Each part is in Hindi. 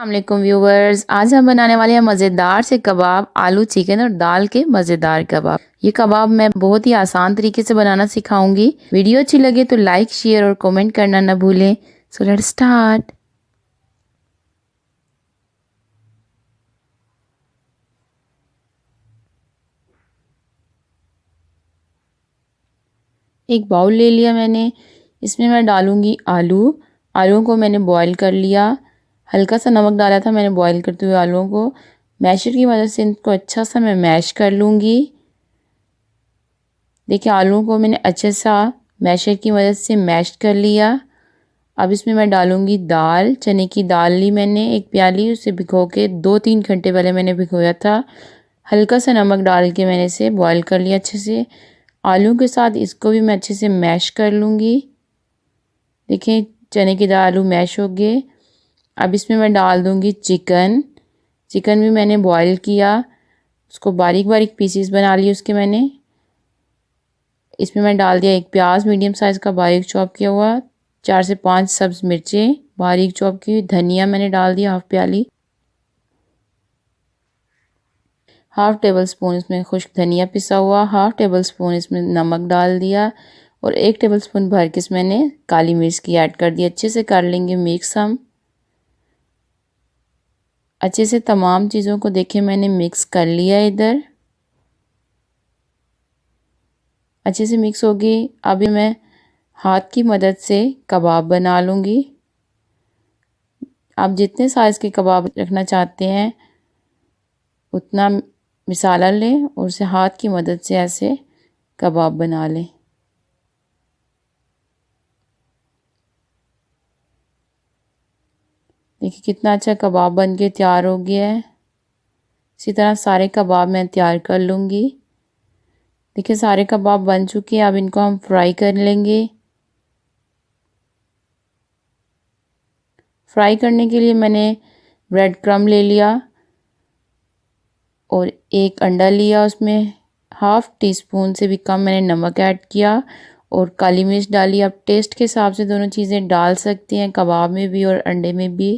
अस्सलामुअलैकुम व्यूवर्स, आज हम बनाने वाले हैं मज़ेदार से कबाब, आलू चिकन और दाल के मज़ेदार कबाब। ये कबाब मैं बहुत ही आसान तरीके से बनाना सिखाऊंगी। वीडियो अच्छी लगे तो लाइक, शेयर और कमेंट करना ना भूलें। So let's start. एक बाउल ले लिया मैंने, इसमें मैं डालूंगी आलू। आलूओं को मैंने बॉईल कर लिया, हल्का सा नमक डाला था मैंने बॉईल करते हुए आलूओं को। मैशर की मदद से इनको अच्छा सा मैं मैश कर लूँगी। देखिए आलूओं को मैंने अच्छे सा मैशर की मदद से मैश कर लिया। अब इसमें मैं डालूँगी दाल। चने की दाल ली मैंने एक प्याली, उसे भिगो के 2-3 घंटे पहले मैंने भिगोया था। हल्का सा नमक डाल के मैंने इसे बॉईल कर लिया अच्छे से। आलू के साथ इसको भी मैं अच्छे से मैश कर लूँगी। देखिए चने की दाल आलू मैश हो गए। अब इसमें मैं डाल दूँगी चिकन। चिकन भी मैंने बॉईल किया, उसको बारीक बारीक पीसीस बना लिए उसके मैंने। इसमें मैं डाल दिया एक प्याज मीडियम साइज़ का बारीक चॉप किया हुआ, 4 से 5 सब्ज़ मिर्चें बारीक चॉप की हुई, धनिया मैंने डाल दिया हाफ़ प्याली, हाफ़ टेबल स्पून इसमें खुश्क धनिया पिसा हुआ, हाफ़ टेबल स्पून इसमें नमक डाल दिया और 1 टेबल स्पून भर के इसमें मैंने काली मिर्च की ऐड कर दी। अच्छे से कर लेंगे मिक्स हम। अच्छे से तमाम चीज़ों को देखिए मैंने मिक्स कर लिया इधर। अच्छे से मिक्स हो गई। अभी मैं हाथ की मदद से कबाब बना लूँगी। आप जितने साइज़ के कबाब रखना चाहते हैं उतना मिसाला लें और उसे हाथ की मदद से ऐसे कबाब बना लें। देखिए कितना अच्छा कबाब बन के तैयार हो गया है। इसी तरह सारे कबाब मैं तैयार कर लूँगी। देखिए सारे कबाब बन चुके हैं, अब इनको हम फ्राई कर लेंगे। फ्राई करने के लिए मैंने ब्रेड क्रम्ब ले लिया और एक अंडा लिया, उसमें हाफ़ टी स्पून से भी कम मैंने नमक ऐड किया और काली मिर्च डाली। आप टेस्ट के हिसाब से दोनों चीज़ें डाल सकती हैं, कबाब में भी और अंडे में भी।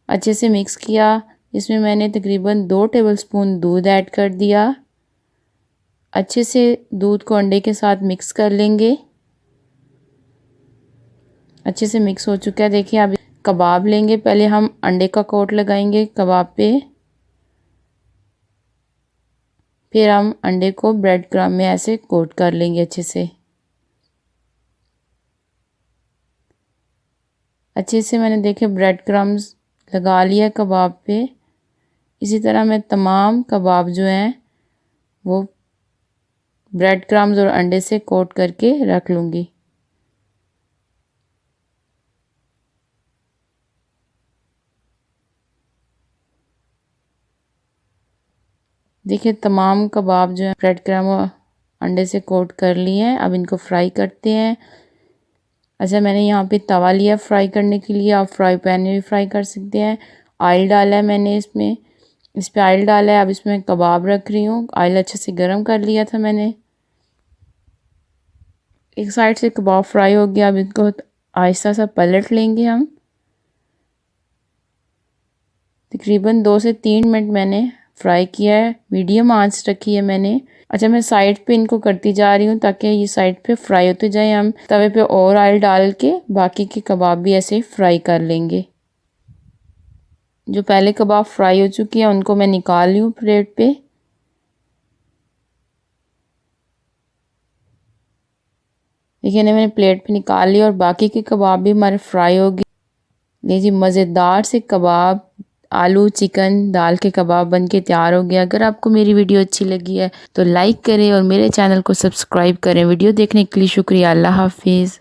अच्छे से मिक्स किया। इसमें मैंने तकरीबन 2 टेबलस्पून दूध ऐड कर दिया। अच्छे से दूध को अंडे के साथ मिक्स कर लेंगे। अच्छे से मिक्स हो चुका है। देखिए अब कबाब लेंगे, पहले हम अंडे का कोट लगाएंगे कबाब पे, फिर हम अंडे को ब्रेड क्रम्ब में ऐसे कोट कर लेंगे अच्छे से। अच्छे से मैंने देखे ब्रेड क्रम्ब्स लगा लिया कबाब पे। इसी तरह मैं तमाम कबाब जो हैं वो ब्रेड क्रम्ब्स और अंडे से कोट करके रख लूँगी। देखिए तमाम कबाब जो हैं ब्रेड क्रम्ब और अंडे से कोट कर लिए हैं। अब इनको फ्राई करते हैं। अच्छा मैंने यहाँ पे तवा लिया फ्राई करने के लिए, आप फ्राई पैन में भी फ्राई कर सकते हैं। ऑयल डाला है मैंने इसमें, इस पे ऑयल डाला है। अब इसमें कबाब रख रही हूँ। ऑयल अच्छे से गर्म कर लिया था मैंने। एक साइड से कबाब फ्राई हो गया, अब इनको आहिस्ता सा पलट लेंगे हम। तकरीबन 2 से 3 मिनट मैंने फ्राई किया है, मीडियम आंच रखी है मैंने। अच्छा मैं साइड पे इनको करती जा रही हूँ ताकि ये साइड पे फ्राई होते जाए। हम तवे पे और ऑयल डाल के बाकी के कबाब भी ऐसे फ्राई कर लेंगे। जो पहले कबाब फ्राई हो चुकी है उनको मैं निकाल ली हूँ प्लेट पे। देखिए मैंने प्लेट पे निकाल लिया और बाकी के कबाब भी हमारे फ्राई हो गए। लीजिए मज़ेदार से कबाब, आलू चिकन दाल के कबाब बन के तैयार हो गया। अगर आपको मेरी वीडियो अच्छी लगी है तो लाइक करें और मेरे चैनल को सब्सक्राइब करें। वीडियो देखने के लिए शुक्रिया। अल्लाह हाफिज़।